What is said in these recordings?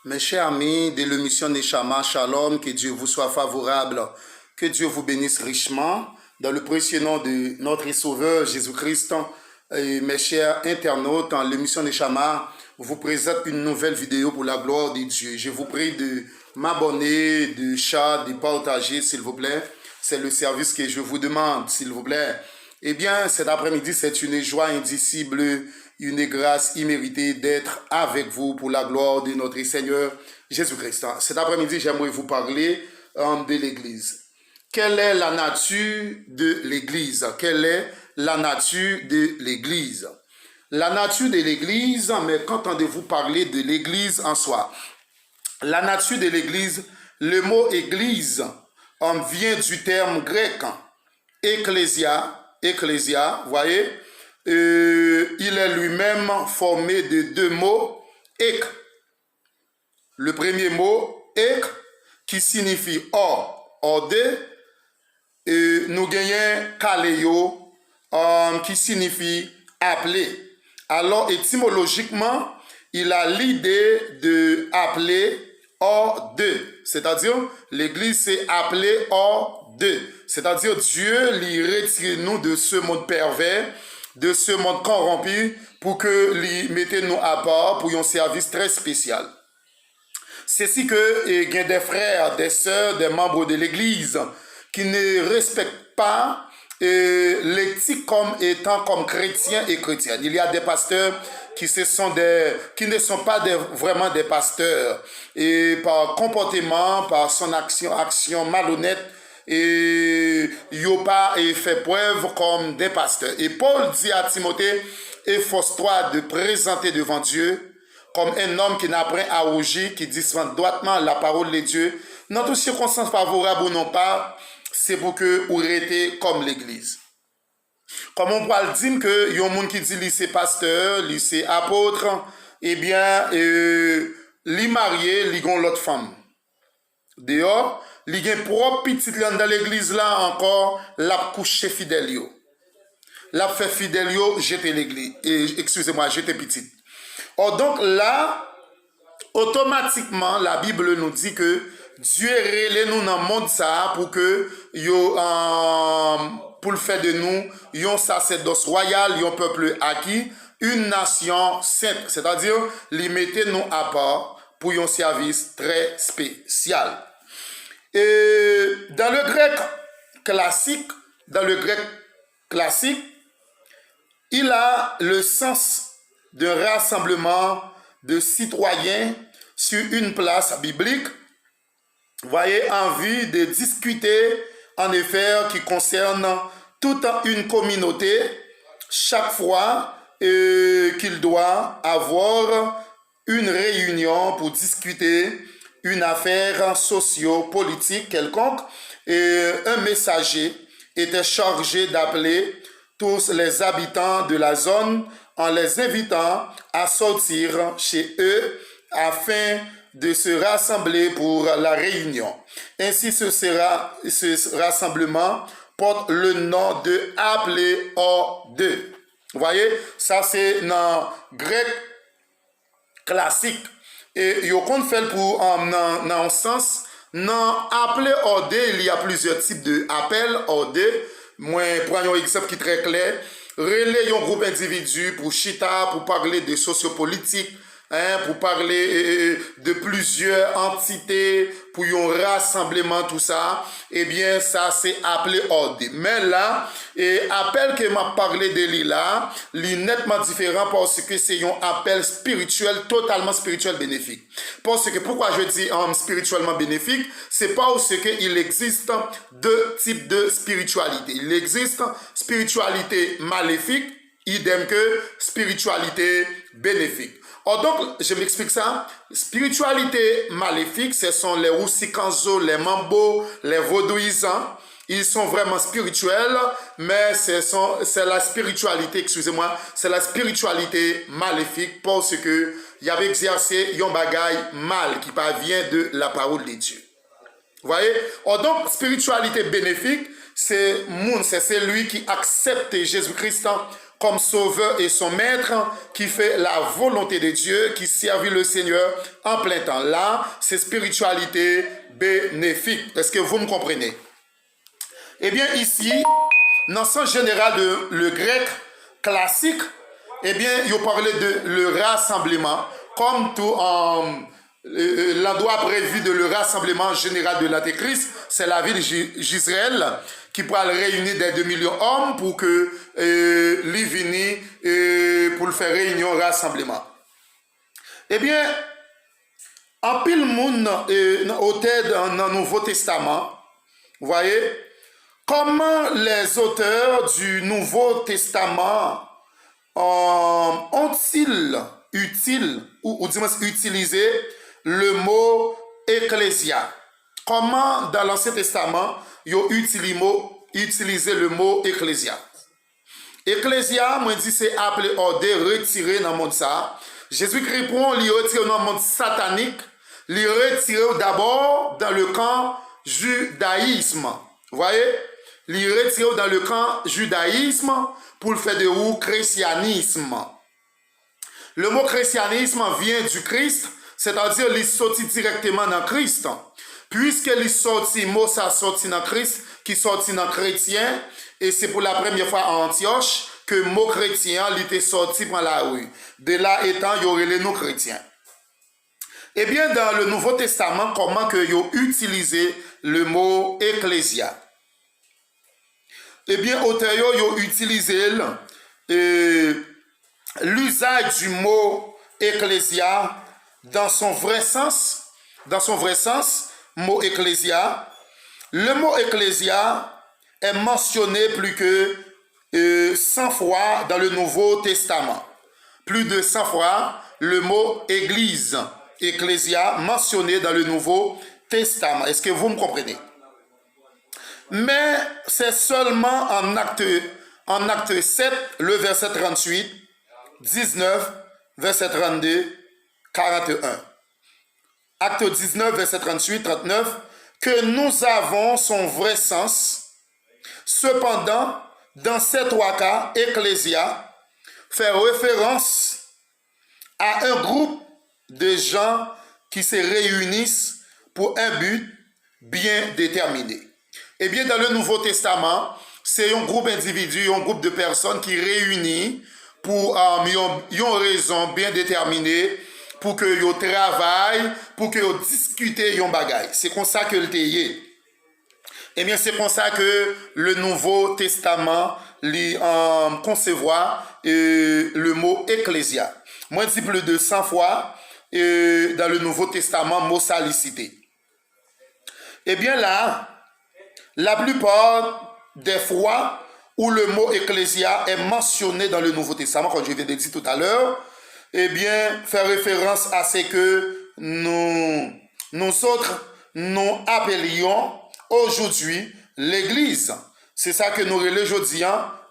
Mes chers amis de l'émission Neshama, Shalom, que Dieu vous soit favorable, que Dieu vous bénisse richement. Dans le précieux nom de notre Sauveur Jésus-Christ, et mes chers internautes, l'émission Neshama vous présente une nouvelle vidéo pour la gloire de Dieu. Je vous prie de m'abonner, de partager, s'il vous plaît. C'est le service que je vous demande, s'il vous plaît. Eh bien, cet après-midi, c'est une joie indicible, une grâce imméritée d'être avec vous pour la gloire de notre Seigneur Jésus-Christ. Cet après-midi, j'aimerais vous parler de l'Église. Quelle est la nature de l'Église? Quelle est la nature de l'Église? La nature de l'Église, mais qu'entendez-vous parler de l'Église en soi? La nature de l'Église, le mot Église vient du terme grec ecclésia, voyez, il est lui-même formé de deux mots, ek. Le premier mot, ek, qui signifie or de, nous gagnons kaleo, qui signifie appeler. Alors, étymologiquement, il a l'idée de appeler hors de, c'est-à-dire l'Église s'est appelée hors de, c'est-à-dire Dieu lui retire nous de ce monde pervers, de ce monde corrompu, pour que lui mette nous à part pour un service très spécial. C'est si que il y a des frères, des sœurs, des membres de l'Église qui ne respectent pas l'éthique comme étant comme chrétiens et chrétiennes. Il y a des pasteurs qui ne sont pas vraiment des pasteurs, et par comportement, par son action malhonnête, et n'ont pas fait preuve comme des pasteurs. Et Paul dit à Timothée, efforce-toi de présenter devant Dieu comme un homme qui n'apprend à rougir, qui discerne droitement la parole de Dieu, dans toutes circonstances favorables ou non pas, c'est pour que vous restez comme l'Église. Comme on pourrait dire que y a un monde qui dit lycée pasteur, lycée apôtre, eh bien, li marié, li gon l'autre femme. Dehors, li gen propre petite dans l'église là encore, la couche fidèle yo. La fait fidèle yo, j'étais l'église. Excusez-moi, j'étais petite. Or donc là, automatiquement, la Bible nous dit que Dieu relève nous dans le monde ça pour que yo pour le faire de nous un sacerdoce royal, un peuple acquis, une nation sainte, c'est-à-dire les mettez nous à part pour un service très spécial. Et dans le grec classique, il a le sens d'un rassemblement de citoyens sur une place biblique, voyez, en vue de discuter en effet qui concerne toute une communauté chaque fois qu'il doit avoir une réunion pour discuter une affaire socio-politique quelconque, et un messager était chargé d'appeler tous les habitants de la zone en les invitant à sortir chez eux afin de se rassembler pour la réunion. Ainsi, ce rassemblement porte le nom de appeler hors de. Vous voyez, ça c'est dans grec classique. Et il y a qu'on fait pour dans un sens, dans appeler hors de, il y a plusieurs types de appels hors de. Moi, prenons un exemple qui est très clair. Relayer un groupe individu pour chita, pour parler de sociopolitique, pour parler de plusieurs entités, pour un rassemblement, tout ça, eh bien, ça c'est appelé ordre. Mais là, appel que m'a parlé de lui là, il est nettement différent parce que c'est un appel spirituel, totalement spirituel bénéfique. Parce que pourquoi je dis spirituellement bénéfique, c'est parce qu'il existe deux types de spiritualité. Il existe spiritualité maléfique, idem que spiritualité bénéfique. Or donc, je m'explique ça. Spiritualité maléfique, ce sont les Roussikanzo, les Mambo, les Vaudouisants. Ils sont vraiment spirituels, mais c'est la spiritualité, excusez-moi, c'est la spiritualité maléfique parce que y avait exercé un bagaille mal qui parvient de la parole de Dieu. Vous voyez? Or donc, spiritualité bénéfique, c'est celui qui accepte Jésus-Christ comme sauveur et son maître, qui fait la volonté de Dieu, qui servit le Seigneur en plein temps. Là, c'est spiritualité bénéfique. Est-ce que vous me comprenez? Eh bien, ici, dans le sens général de le grec classique, eh bien, il parlait de le rassemblement, comme tout l'endroit prévu de le rassemblement général de l'Antéchrist, c'est la ville d'Israël qui pourra réunir des 2 millions d'hommes pour que l'Ivini pour le faire réunion, rassemblement. Eh bien, en pile monde au tête dans le Nouveau Testament, vous voyez, comment les auteurs du Nouveau Testament ont-ils utilisé le mot ecclésia? Comment dans l'Ancien Testament ils ont utilisé le mot ecclésia? Ecclésia, moi dit c'est appelé ordre retiré dans le monde ça. Jésus-Christ répond, il retire dans le monde satanique, il retire d'abord dans le camp judaïsme. Vous voyez? Il retire dans le camp judaïsme pour le faire de ou christianisme. Le mot christianisme vient du Christ, c'est-à-dire il sortit directement dans Christ. Puisque il sortit, mot ça sorti dans Christ, qui sortit dans chrétien, et c'est pour la première fois à Antioche que le mot chrétien il était sorti par la rue. De là étant, il y aurait les non-chrétiens. Eh bien, dans le Nouveau Testament, comment que ils ont utilisé le mot ecclésia? Eh bien, auteur ils ont utilisé l'usage du mot ecclésia dans son vrai sens, mot ecclésia. Le mot ecclésia est mentionné plus que 100 fois dans le Nouveau Testament. Plus de 100 fois le mot église, ecclésia, mentionné dans le Nouveau Testament. Est-ce que vous me comprenez? Mais c'est seulement en acte 7, le verset 38, 19, verset 32, 41. Acte 19, verset 38, 39, que nous avons son vrai sens. Cependant, dans ces trois cas, ecclésia fait référence à un groupe de gens qui se réunissent pour un but bien déterminé. Eh bien, dans le Nouveau Testament, c'est un groupe d'individus, un groupe de personnes qui réunissent pour une raison bien déterminée, pour que yo travaillent, pour que yo discutent yon bagay. C'est comme ça que le est. Eh bien, c'est comme ça que le Nouveau Testament concevoir le mot ecclésia. Moi, je dis plus de 100 fois dans le Nouveau Testament, mot salicité. Eh bien là, la plupart des fois où le mot ecclésia est mentionné dans le Nouveau Testament, comme je viens de dire tout à l'heure, eh bien, fait référence à ce que nous autres, nous appelions aujourd'hui l'Église. C'est ça que nous relèvons aujourd'hui,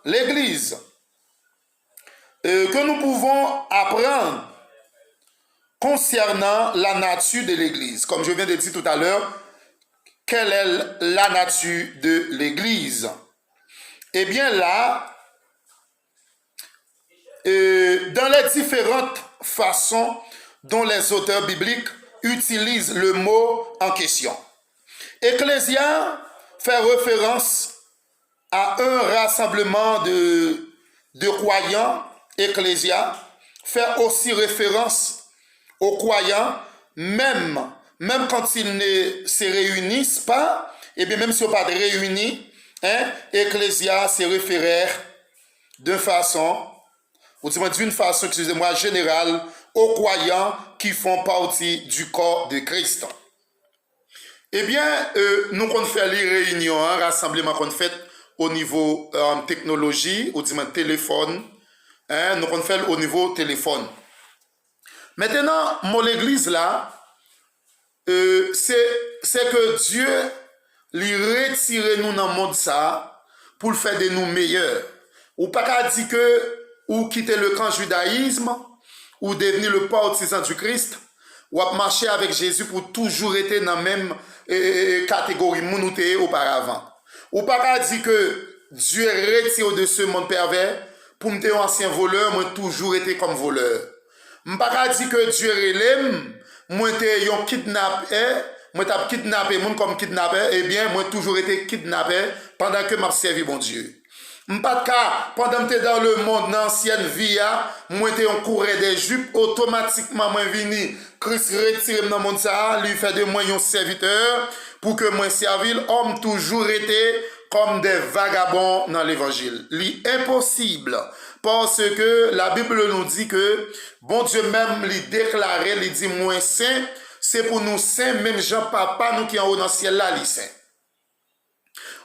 l'Église. Que nous pouvons apprendre concernant la nature de l'Église. Comme je viens de dire tout à l'heure, quelle est la nature de l'Église? Eh bien là, dans les différentes façons dont les auteurs bibliques utilisent le mot en question. Ecclésia fait référence à un rassemblement de croyants. Ecclésia fait aussi référence aux croyants, même quand ils ne se réunissent pas, et bien même si on ne sont pas réunis, Ecclésia se réfère d'une façon, excusez-moi, générale aux croyants qui font partie du corps de Christ. Eh bien, nous qu'on fait les réunions, rassemblement qu'on fait au niveau technologie, ou disons téléphone, nous qu'on fait au niveau téléphone. Maintenant, mon église là, c'est que Dieu lui retire nous dans le monde ça pour le faire de nous meilleurs. Ou pas qu'à dire que ou quitter le camp judaïsme ou devenir le partisan du Christ ou marcher avec Jésus pour toujours être dans la même catégorie monotée auparavant. Ou pas qu'à dire que Dieu retire de ce monde pervers pour me un ancien voleur, moi toujours été comme voleur. M'pas pas dire que Dieu relève, moi t'ai un kidnappé, moi t'ai kidnappé monde comme kidnappeur, eh bien moi toujours été kidnappé pendant que m'a servi bon Dieu. M'pas de cas, pendant que t'es dans le monde d'ancienne vie, moi t'es en courait des jupes, automatiquement moi vini, Christ retire dans le monde ça, lui fait de moi un serviteur, pour que moi servile, homme toujours été comme des vagabonds dans l'évangile. L'impossible. Parce que la Bible nous dit que bon Dieu même lui déclarait, lui dit moins saint, c'est pour nous saints, même Jean Papa, nous qui en haut dans le ciel là, lui saint.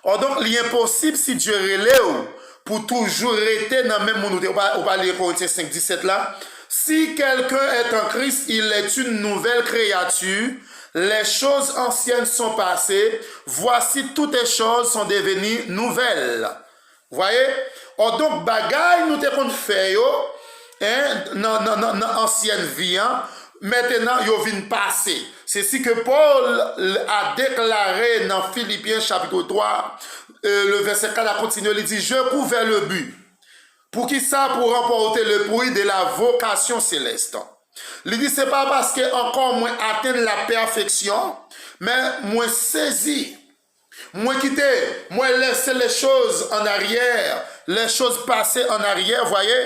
Or donc, l'impossible si Dieu relève pour toujours rester dans le même monde, on va lire Corinthiens 5, 17 là. Si quelqu'un est en Christ, il est une nouvelle créature. Les choses anciennes sont passées. Voici toutes les choses sont devenues nouvelles. Voyez? Or donc, bagaille nous te qu'on fait yo, hein, dans ancienne vie, hein, maintenant, yo vient passer. C'est ce que Paul a déclaré dans Philippiens chapitre 3, le verset 4 a continué, il dit, je cours vers le but. Pour qui ça? Pour remporter le prix de la vocation céleste. Il dit, c'est pas parce que encore moins atteindre la perfection, mais moins saisi. Moi quitter, moi laisser les choses en arrière, les choses passées en arrière, voyez.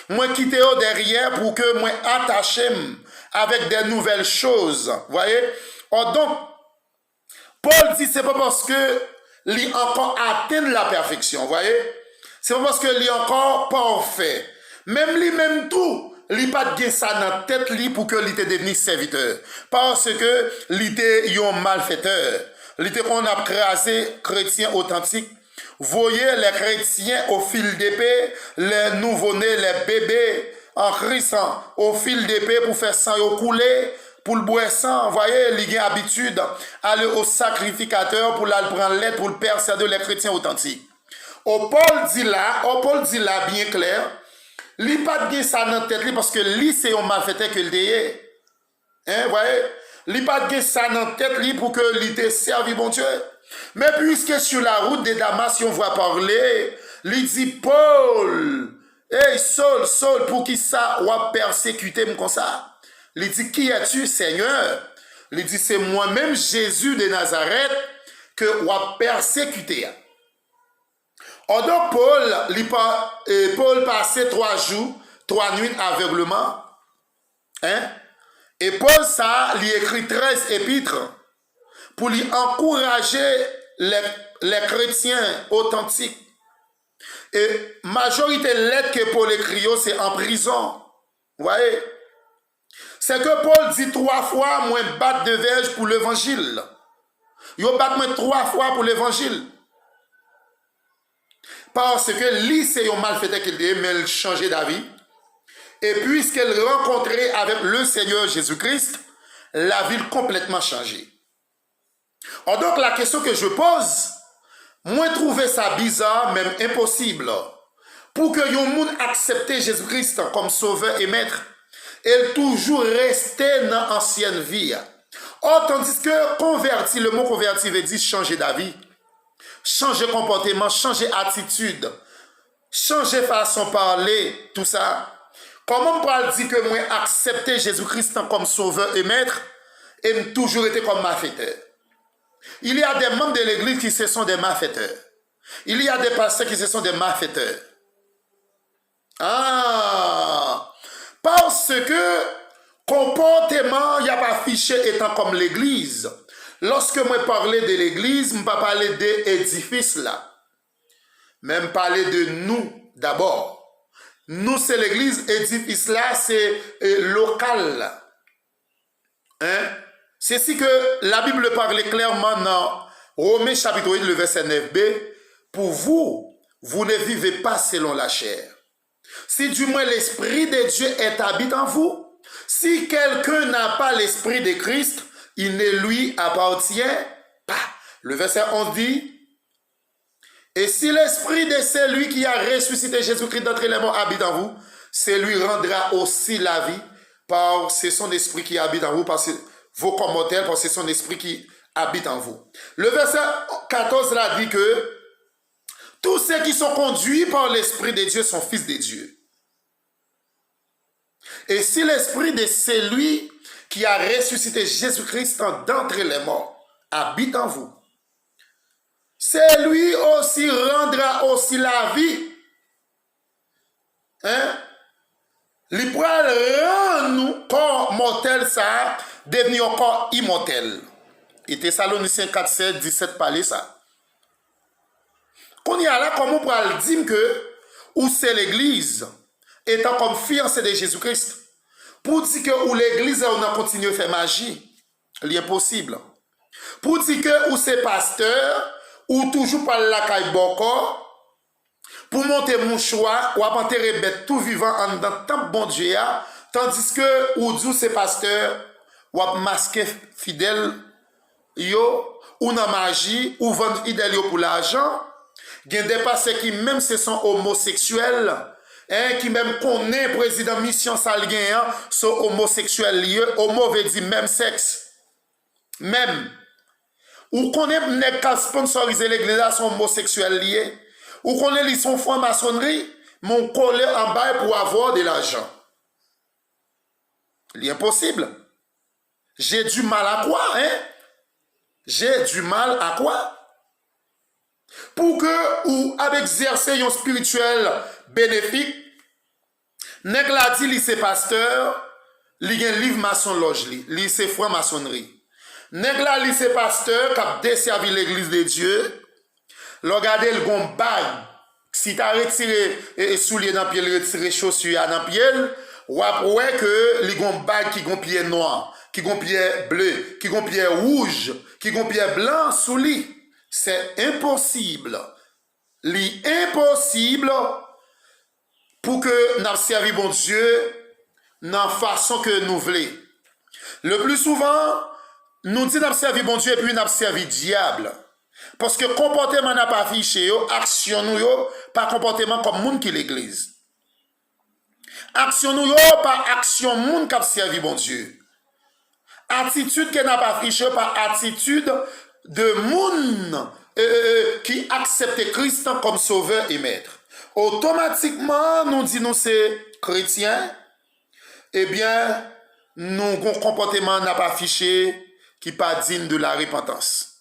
Moi quitter au derrière pour que moi attaché avec des nouvelles choses, voyez. Or donc, Paul dit c'est pas parce que lui encore atteint la perfection, voyez. C'est pas parce que lui encore parfait. Même lui même tout. Li pas de ça dans la tête li pour que li te devenu serviteur. Parce que li te un malfaiteur. Li te qu'on a crasé chrétien authentique. Voyez les chrétiens au fil d'épée, les nouveau-nés, les bébés en Christ au fil d'épée pour faire sang au couler, pour le boire sang. Voyez, li a habitude aller au sacrificateur pour la prendre l'aide pour le persuader les chrétiens authentiques. Paul dit là bien clair. Li pas de ça dans tête parce que li c'est un malfaiteur que le est. Hein, voyez? Li pas de ça dans tête li pour que li te servi bon Dieu. Mais puisque sur la route de Damas, si on voit parler, li dit Paul, hey Saul, pour qui ça ou a persécuté comme ça? Li dit qui es-tu, Seigneur? Li dit c'est moi-même Jésus de Nazareth que ou a persécuté. Or donc Paul passait 3 jours, 3 nuits aveuglement. Hein? Et Paul ça, lui écrit 13 épîtres pour lui encourager les chrétiens authentiques. Et majorité de lettres que Paul écrit, c'est en prison. Vous voyez? C'est que Paul dit 3 fois, moi battre de verge pour l'évangile. Il bat moi 3 fois pour l'évangile. Parce que lui, c'est un malfaiteur qu'il dit, mais il changeait d'avis. Et puisqu'elle rencontrait avec le Seigneur Jésus-Christ, la vie complètement changée. Or donc, la question que je pose, moi, trouver ça bizarre, même impossible, pour que yon moun accepte Jésus-Christ comme sauveur et maître, elle toujours rester dans l'ancienne vie. Or, tandis que converti, le mot converti veut dire changer d'avis. Changer comportement, changer attitude, changer façon de parler, tout ça. Comment on peut dire que moi accepter Jésus-Christ comme sauveur et maître et me toujours été comme malfaiteur? Il y a des membres de l'église qui se sont des malfaiteurs. Il y a des pasteurs qui se sont des malfaiteurs. Ah! Parce que comportement, il n'y a pas affiché étant comme l'église. Lorsque moi parlais de l'église, je ne pas parler de l'édifice là. Même parler de nous d'abord. Nous, c'est l'église, édifice là, c'est local. Hein? C'est ce que la Bible parle clairement dans Romains chapitre 8, le verset 9b. Pour vous, vous ne vivez pas selon la chair. Si du moins l'Esprit de Dieu est habite en vous, si quelqu'un n'a pas l'Esprit de Christ, il ne lui appartient pas. Le verset 11 dit, et si l'Esprit de celui qui a ressuscité Jésus-Christ d'entre les morts habite en vous, c'est lui rendra aussi la vie, par c'est son esprit qui habite en vous, par vos commentaires, par c'est son esprit qui habite en vous. Le verset 14 là dit que Tous ceux qui sont conduits par l'Esprit de Dieu sont fils de Dieu. Et si l'Esprit de celui qui a ressuscité Jésus-Christ d'entre les morts habite en vous, c'est lui aussi rendra aussi la vie. Hein? Il pourra rendre nous corps mortel ça, devenir un corps immortel. Et Thessaloniciens 4, 7, 17 parlait ça. Qu'on y a là, comment on pourra le dire que où c'est l'église, étant comme fiancé de Jésus-Christ, pour dire que où l'église on a continué à faire magie, c'est impossible. Pour dire que où c'est pasteur, ou toujours par la caille boko, pour monter mon choix, ou à enterrer bête tout vivant en dans tant bon Dieu, tandis que ou dit c'est pasteur, ou à masquer fidèle, yo, ou dans magie, ou vendre fidèle yo pour l'argent, il y a des pasteurs qui même se sont homosexuels, hein, qui même connaît président mission salguin, sont homosexuels liés, homo veut dire même sexe. Même. Ou connaît nèg qui sponsoriser l'église là sont homosexuels liés. Ou connaît ils sont franc-maçonnerie, mon collé en bas pour avoir de l'argent. C'est impossible. J'ai du mal à quoi, hein? J'ai du mal à quoi? Pour que ou avec exercer un spirituel bénéfique, nèg la dit li c'est pasteur, li gen livre maçon loge li c'est franc-maçonnerie. Nèg la li c'est pasteur qui a desservi l'église de Dieu. Regardez le gon bag. Si tu as retiré soulier dans pied, retiré chaussure dans pied, ou après que les gon bag qui gon pied noir, qui gon pied bleu, qui gon pied rouge, qui gon pied blanc sous lui. C'est impossible. L'impossible pour que nous servi bon Dieu dans la façon que nous voulons. Le plus souvent, nous disons nous servi bon Dieu et puis nous servi diable. Parce que comportement n'a pas affiché, action nous pas comportement comme monde qui l'église. Action nous pas action monde qui a servi bon Dieu. Attitude que n'a pas affiché pas attitude de monde qui accepte Christ comme sauveur et maître. Automatiquement, nous disons c'est chrétien, eh bien, nous comportement n'a pas affiché qui pas digne de la repentance.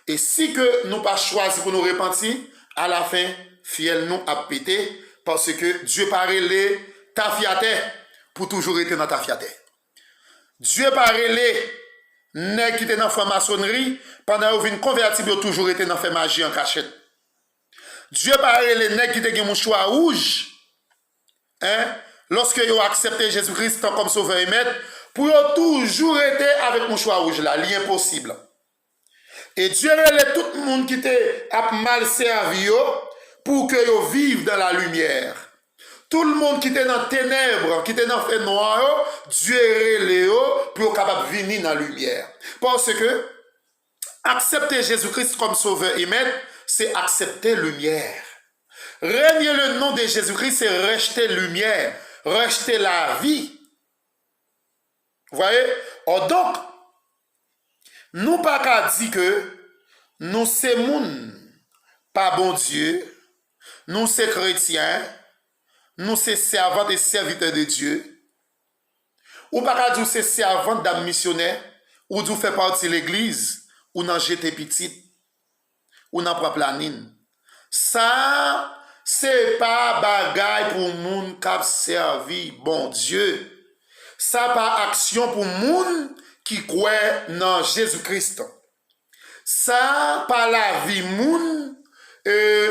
Et si que nous pas choisi pour nous repentir, à la fin, fiel nous a pété, parce que Dieu paraît les tafiaté pour toujours être dans tafiaté. Dieu paraît les nèg qui étaient dans la franc-maçonnerie, pendant qu'ils viennent convertir, ils ont toujours été dans la magie en cachette. Dieu paraît les nèg qui étaient mon choix rouge, hein, lorsque ils ont accepté Jésus-Christ comme sauveur et maître, pour ils toujours été avec mon choix rouge là, l'impossible. Et Dieu relève tout le monde qui était mal servi pour que yo vivent dans la lumière. Tout le monde qui était dans les ténèbres, qui était dans le fait noir, Dieu relève pour capable venir dans la lumière. Parce que accepter Jésus-Christ comme sauveur et maître, c'est accepter lumière. Régner le nom de Jésus-Christ, c'est rejeter lumière, rejeter la vie. Vous voyez? Or donc, nous pas qu'à dire que nous c'est moun, pas bon Dieu, nous c'est chrétiens, nous c'est servants et serviteurs de Dieu, ou pas qu'à dire c'est servants d'âme missionnaire, ou nous fait partie de l'église, ou dans jeter petit, ou dans propre planine. Ça, c'est pas bagaille pour moun qui servi bon Dieu. Ça pas action pour moun qui croit dans Jésus-Christ. Ça, par la vie moun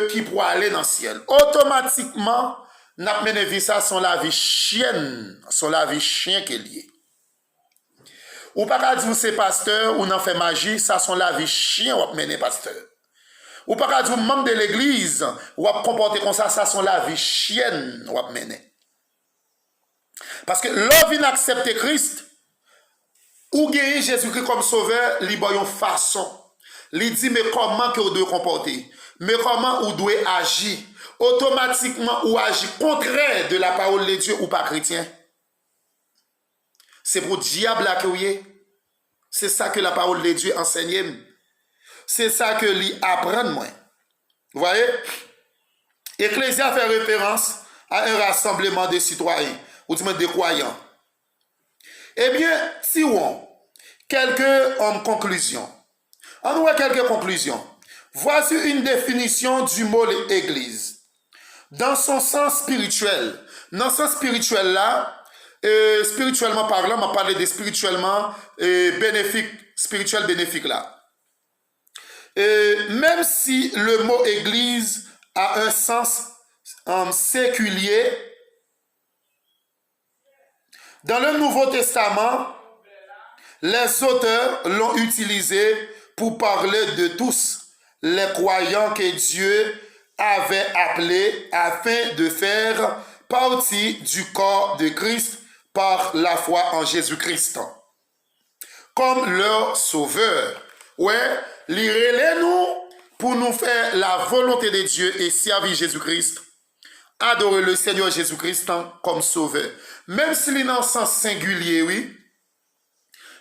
qui pourra aller dans le ciel. Automatiquement, n'a mené vie ça son la vie chienne, son la vie chien qui est lié. Ou pas qu'à dire c'est pasteur ou n'en fait magie, ça son la vie chien ou mené pasteur. Ou pas qu'à dire membre de l'église ou à comporter comme ça son la vie chienne ou mené. Parce que l'homme vient accepter Christ, ou guérir Jésus-Christ comme sauveur, il y a une façon. Il dit, mais comment que vous devez comporter? Mais comment vous devez agir? Automatiquement, ou agir contraire de la parole de Dieu ou pas chrétien. C'est pour le diable là que vous êtes. C'est ça que la parole de Dieu enseigne. C'est ça que lui apprend moi. Vous voyez? Ecclésia fait référence à un rassemblement de citoyens, ou du moins de croyants. Eh bien, si on, quelques conclusions. On voit quelques conclusions. Voici une définition du mot église. Dans son sens spirituel. Dans son sens spirituel là, spirituellement parlant, on va parler de spirituellement bénéfique, spirituel bénéfique là. Même si le mot église a un sens séculier, dans le Nouveau Testament, les auteurs l'ont utilisé pour parler de tous les croyants que Dieu avait appelés afin de faire partie du corps de Christ par la foi en Jésus-Christ comme leur sauveur. Ouais, lirez-les-nous pour nous faire la volonté de Dieu et servir Jésus-Christ. Adorer le Seigneur Jésus-Christ comme sauveur. Même s'il est dans un sens singulier, oui.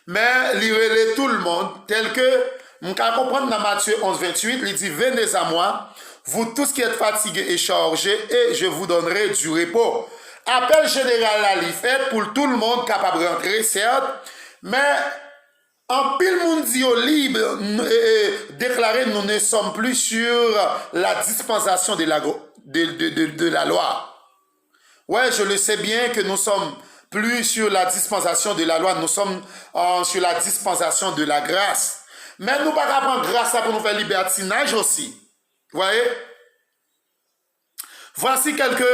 Mais lirez-les tout le monde, tel que, on peut comprendre dans Matthieu 11, 28, il dit, venez à moi, vous tous qui êtes fatigués et chargés, et je vous donnerai du repos. Appel général là, il fait pour tout le monde capable de rentrer, certes, mais en pile monde dit au libre, déclaré, nous ne sommes plus sur la dispensation de la loi. Ouais, je le sais bien que nous sommes plus sur la dispensation de la loi, nous sommes sur la dispensation de la grâce. Mais nous ne pouvons pas prendre grâce pour nous faire libertinage aussi. Vous voyez? Voici quelques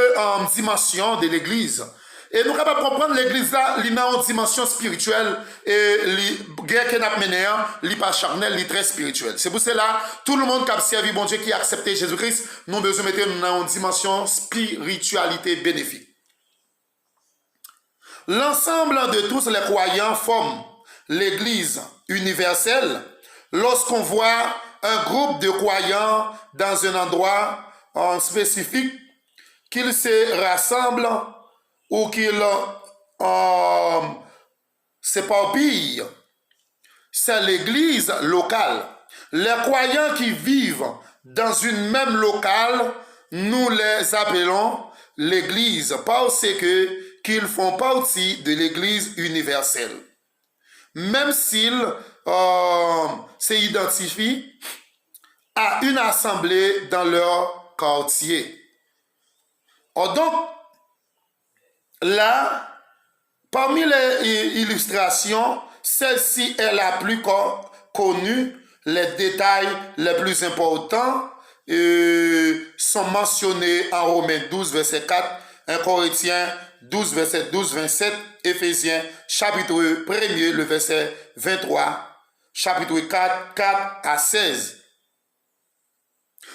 dimensions de l'Église. Et nous sommes capables de comprendre l'Église là, il y a une dimension spirituelle et la guerre qui n'a mené, il n'est pas charnel, il est très spirituel. C'est pour cela, tout le monde qui a servi bon Dieu, qui a accepté Jésus-Christ, nous devons mettre dans une dimension spiritualité bénéfique. L'ensemble de tous les croyants forment l'Église universelle lorsqu'on voit un groupe de croyants dans un endroit spécifique, qu'ils se rassemblent ou qu'ils s'éparpillent. C'est l'Église locale. Les croyants qui vivent dans une même locale, nous les appelons l'Église parce qu'ils font partie de l'Église universelle. Même s'ils s'identifient à une assemblée dans leur quartier. Donc, là, parmi les illustrations, celle-ci est la plus connue. Les détails les plus importants sont mentionnés en Romains 12, verset 4, 1 Corinthiens 12, verset 12, 27, Éphésiens, chapitre 1er, le verset 23, chapitre 4, 4 à 16,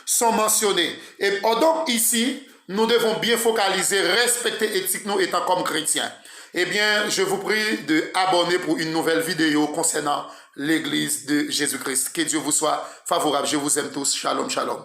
sont mentionnés. Et donc ici, nous devons bien focaliser, respecter éthique nous étant comme chrétiens. Eh bien, je vous prie de abonner pour une nouvelle vidéo concernant l'Église de Jésus-Christ. Que Dieu vous soit favorable. Je vous aime tous. Shalom, shalom.